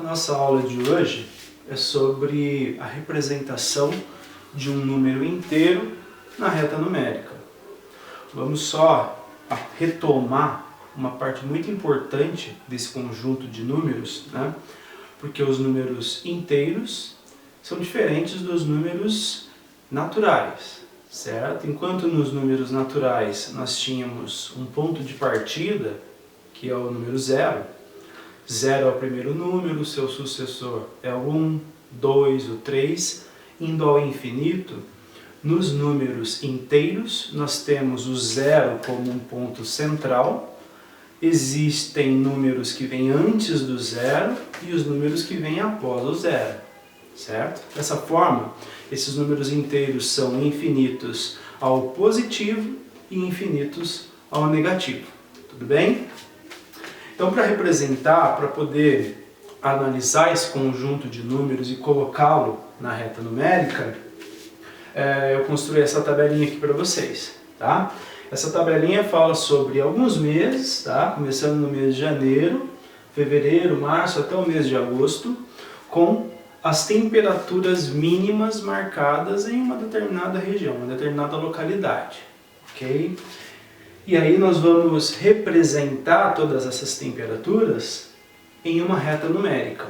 A nossa aula de hoje é sobre a representação de um número inteiro na reta numérica. Vamos só retomar uma parte muito importante desse conjunto de números, né? Porque os números inteiros são diferentes dos números naturais, certo? Enquanto nos números naturais nós tínhamos um ponto de partida, que é o número zero. Zero é o primeiro número, seu sucessor é o 1, 2, o 3, indo ao infinito. Nos números inteiros, nós temos o zero como um ponto central. Existem números que vêm antes do zero e os números que vêm após o zero, certo? Dessa forma, esses números inteiros são infinitos ao positivo e infinitos ao negativo. Tudo bem? Então, para representar, para poder analisar esse conjunto de números e colocá-lo na reta numérica, eu construí essa tabelinha aqui para vocês, tá? Essa tabelinha fala sobre alguns meses, tá? Começando no mês de janeiro, fevereiro, março, até o mês de agosto, com as temperaturas mínimas marcadas em uma determinada região, uma determinada localidade, ok? E aí nós vamos representar todas essas temperaturas em uma reta numérica.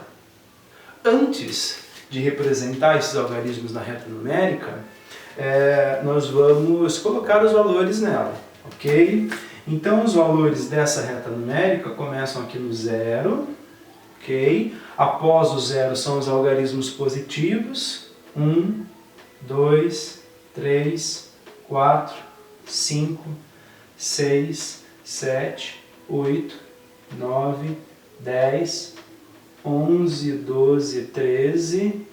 Antes de representar esses algarismos na reta numérica, nós vamos colocar os valores nela, ok? Então os valores dessa reta numérica começam aqui no zero, ok? Após o zero são os algarismos positivos, 1, 2, 3, 4, 5, 6, 7, 8, 9, 10, 11, 12, 13,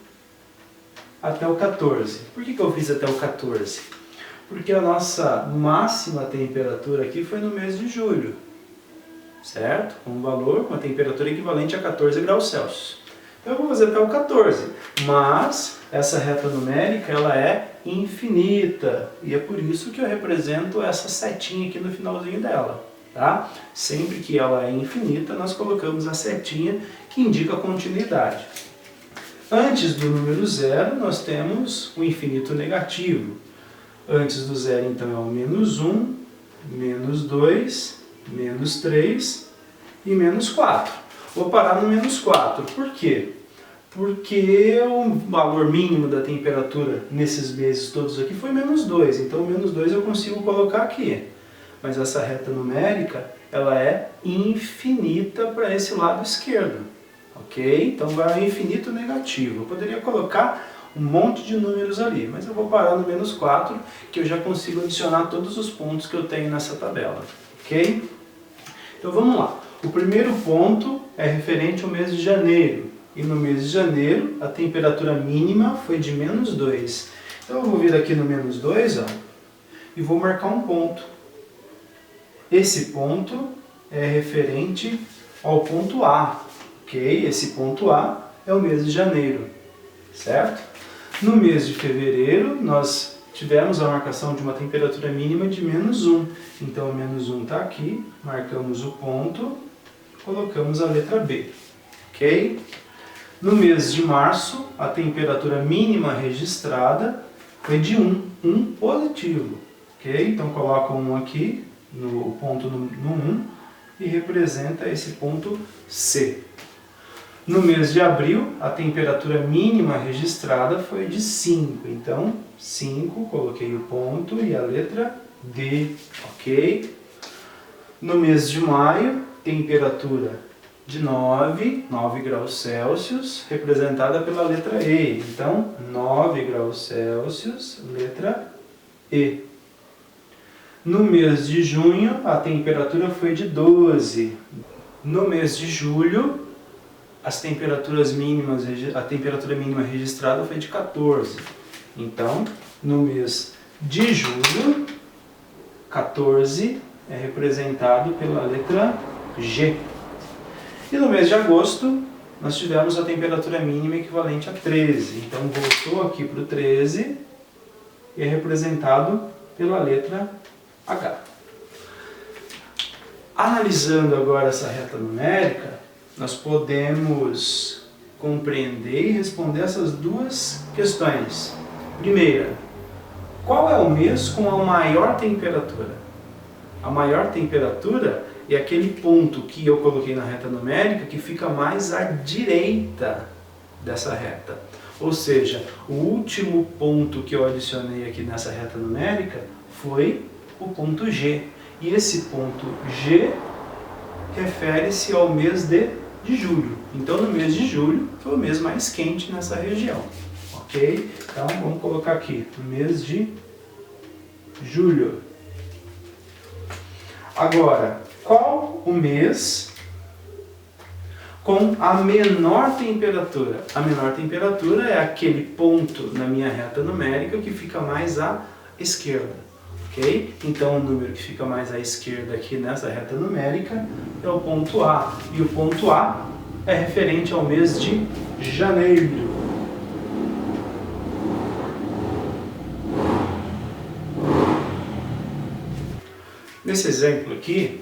até o 14. Por que eu fiz até o 14? Porque a nossa máxima temperatura aqui foi no mês de julho, certo? Com um valor, com uma temperatura equivalente a 14 graus Celsius. Então eu vou fazer até o 14, mas essa reta numérica ela é infinita e é por isso que eu represento essa setinha aqui no finalzinho dela, tá? Sempre que ela é infinita, nós colocamos a setinha que indica a continuidade. Antes do número zero, nós temos o infinito negativo. Antes do zero, então, é o menos 1, menos 2, menos 3 e menos 4. Vou parar no menos 4. Por quê? Porque o valor mínimo da temperatura nesses meses todos aqui foi menos 2. Então, o menos 2 eu consigo colocar aqui. Mas essa reta numérica, ela é infinita para esse lado esquerdo. Ok? Então, vai ao infinito negativo. Eu poderia colocar um monte de números ali, mas eu vou parar no menos 4, que eu já consigo adicionar todos os pontos que eu tenho nessa tabela. Ok? Então, vamos lá. O primeiro ponto é referente ao mês de janeiro. E no mês de janeiro, a temperatura mínima foi de menos 2. Então, eu vou vir aqui no menos 2, ó, e vou marcar um ponto. Esse ponto é referente ao ponto A. Ok? Esse ponto A é o mês de janeiro, certo? No mês de fevereiro, nós tivemos a marcação de uma temperatura mínima de menos 1. Então, o menos 1 está aqui, marcamos o ponto, colocamos a letra B. Ok? No mês de março, a temperatura mínima registrada foi de 1 positivo. Ok? Então, coloca 1 aqui, no ponto no 1, e representa esse ponto C. No mês de abril, a temperatura mínima registrada foi de 5. Então, 5, coloquei o ponto e a letra D, ok? No mês de maio, temperatura de 9 graus Celsius, representada pela letra E. Então, 9 graus Celsius, letra E. No mês de junho, a temperatura foi de 12. No mês de julho, a temperatura mínima registrada foi de 14. Então, no mês de julho, 14 é representado pela letra G. E no mês de agosto, nós tivemos a temperatura mínima equivalente a 13. Então, voltou aqui para o 13 e é representado pela letra H. Analisando agora essa reta numérica, nós podemos compreender e responder essas duas questões. Primeira, qual é o mês com a maior temperatura? A maior temperatura é aquele ponto que eu coloquei na reta numérica que fica mais à direita dessa reta. Ou seja, o último ponto que eu adicionei aqui nessa reta numérica foi o ponto G. E esse ponto G refere-se ao mês de julho. Então, no mês de julho, foi o mês mais quente nessa região. Ok? Então, vamos colocar aqui, no mês de julho. Agora, qual o mês com a menor temperatura? A menor temperatura é aquele ponto na minha reta numérica que fica mais à esquerda. Ok? Então, o número que fica mais à esquerda aqui nessa reta numérica é o ponto A. E o ponto A é referente ao mês de janeiro. Nesse exemplo aqui,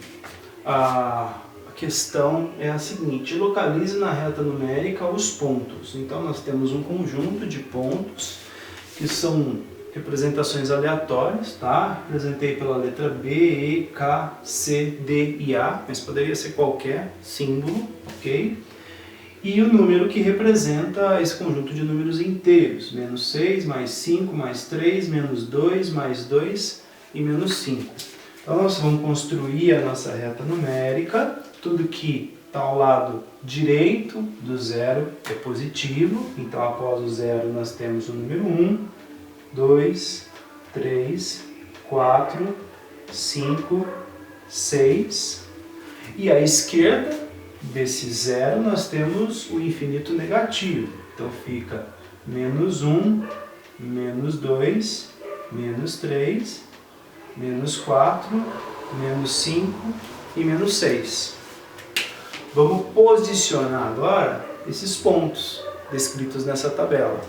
a questão é a seguinte: localize na reta numérica os pontos. Então nós temos um conjunto de pontos que são representações aleatórias, tá? Representei pela letra B, E, K, C, D e A, mas poderia ser qualquer símbolo, ok? E o número que representa esse conjunto de números inteiros, menos 6, mais 5, mais 3, menos 2, mais 2 e menos 5. Então nós vamos construir a nossa reta numérica. Tudo que está ao lado direito do zero é positivo. Então após o zero nós temos o número 1, 2, 3, 4, 5, 6. E à esquerda desse zero nós temos o infinito negativo. Então fica menos 1, menos 2, menos 3, menos 4, menos 5 e menos 6. Vamos posicionar agora esses pontos descritos nessa tabela.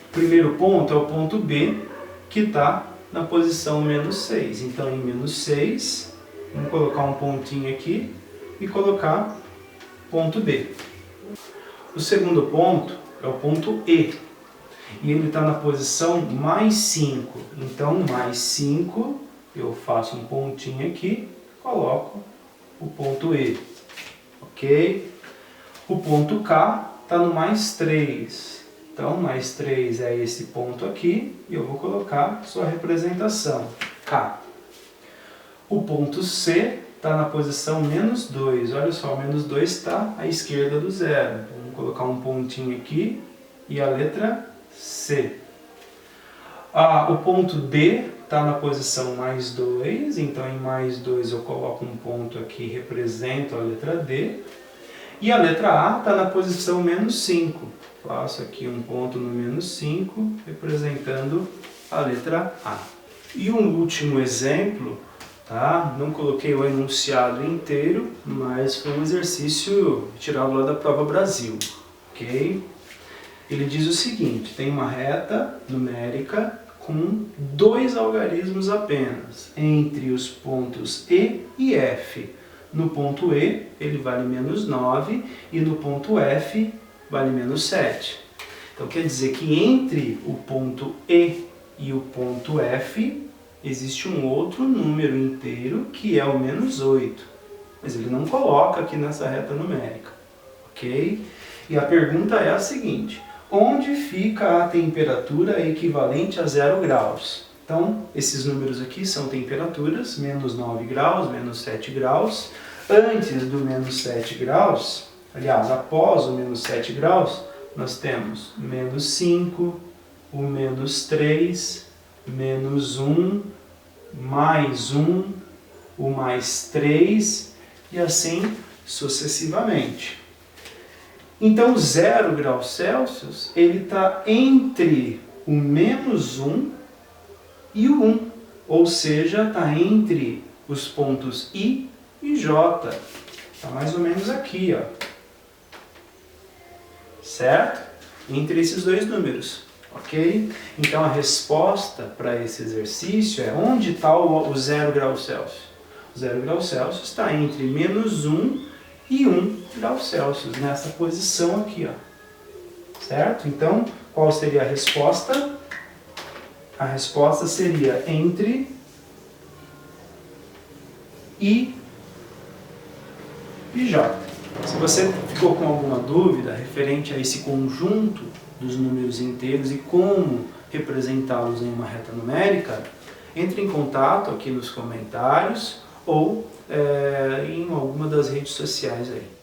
O primeiro ponto é o ponto B, que está na posição menos 6. Então, em menos 6, vamos colocar um pontinho aqui e colocar ponto B. O segundo ponto é o ponto E. E ele está na posição mais 5. Então, mais 5, eu faço um pontinho aqui, coloco o ponto E. Ok? O ponto K está no mais 3. Então, mais 3 é esse ponto aqui, e eu vou colocar sua representação, K. O ponto C está na posição menos 2. Olha só, o menos 2 está à esquerda do zero. Vamos colocar um pontinho aqui e a letra C. O ponto D está na posição mais 2, então em mais 2 eu coloco um ponto aqui, represento a letra D. E a letra A está na posição menos 5. Faço aqui um ponto no menos 5, representando a letra A. E um último exemplo, tá? Não coloquei o enunciado inteiro, mas foi um exercício tirado lá da Prova Brasil, ok? Ele diz o seguinte: tem uma reta numérica com 2 algarismos apenas, entre os pontos E e F. No ponto E, ele vale menos 9, e no ponto F, vale menos 7. Então, quer dizer que entre o ponto E e o ponto F, existe um outro número inteiro, que é o menos 8. Mas ele não coloca aqui nessa reta numérica, ok? E a pergunta é a seguinte: onde fica a temperatura equivalente a 0 graus? Então, esses números aqui são temperaturas, menos 9 graus, menos 7 graus. Antes do menos 7 graus, aliás, após o menos 7 graus, nós temos menos 5, o menos 3, menos 1, mais 1, o mais 3 e assim sucessivamente. Então, 0 graus Celsius, ele está entre o menos 1 e o 1, ou seja, está entre os pontos I e J. Está mais ou menos aqui, ó. Certo? Entre esses dois números, ok? Então, a resposta para esse exercício é: onde está o 0 graus Celsius? O 0 graus Celsius está entre menos 1 e 1 graus Celsius, nessa posição aqui, ó. certo? Então, qual seria a resposta? A resposta seria entre I e J. Se você ficou com alguma dúvida referente a esse conjunto dos números inteiros e como representá-los em uma reta numérica, entre em contato aqui nos comentários ou em alguma das redes sociais aí.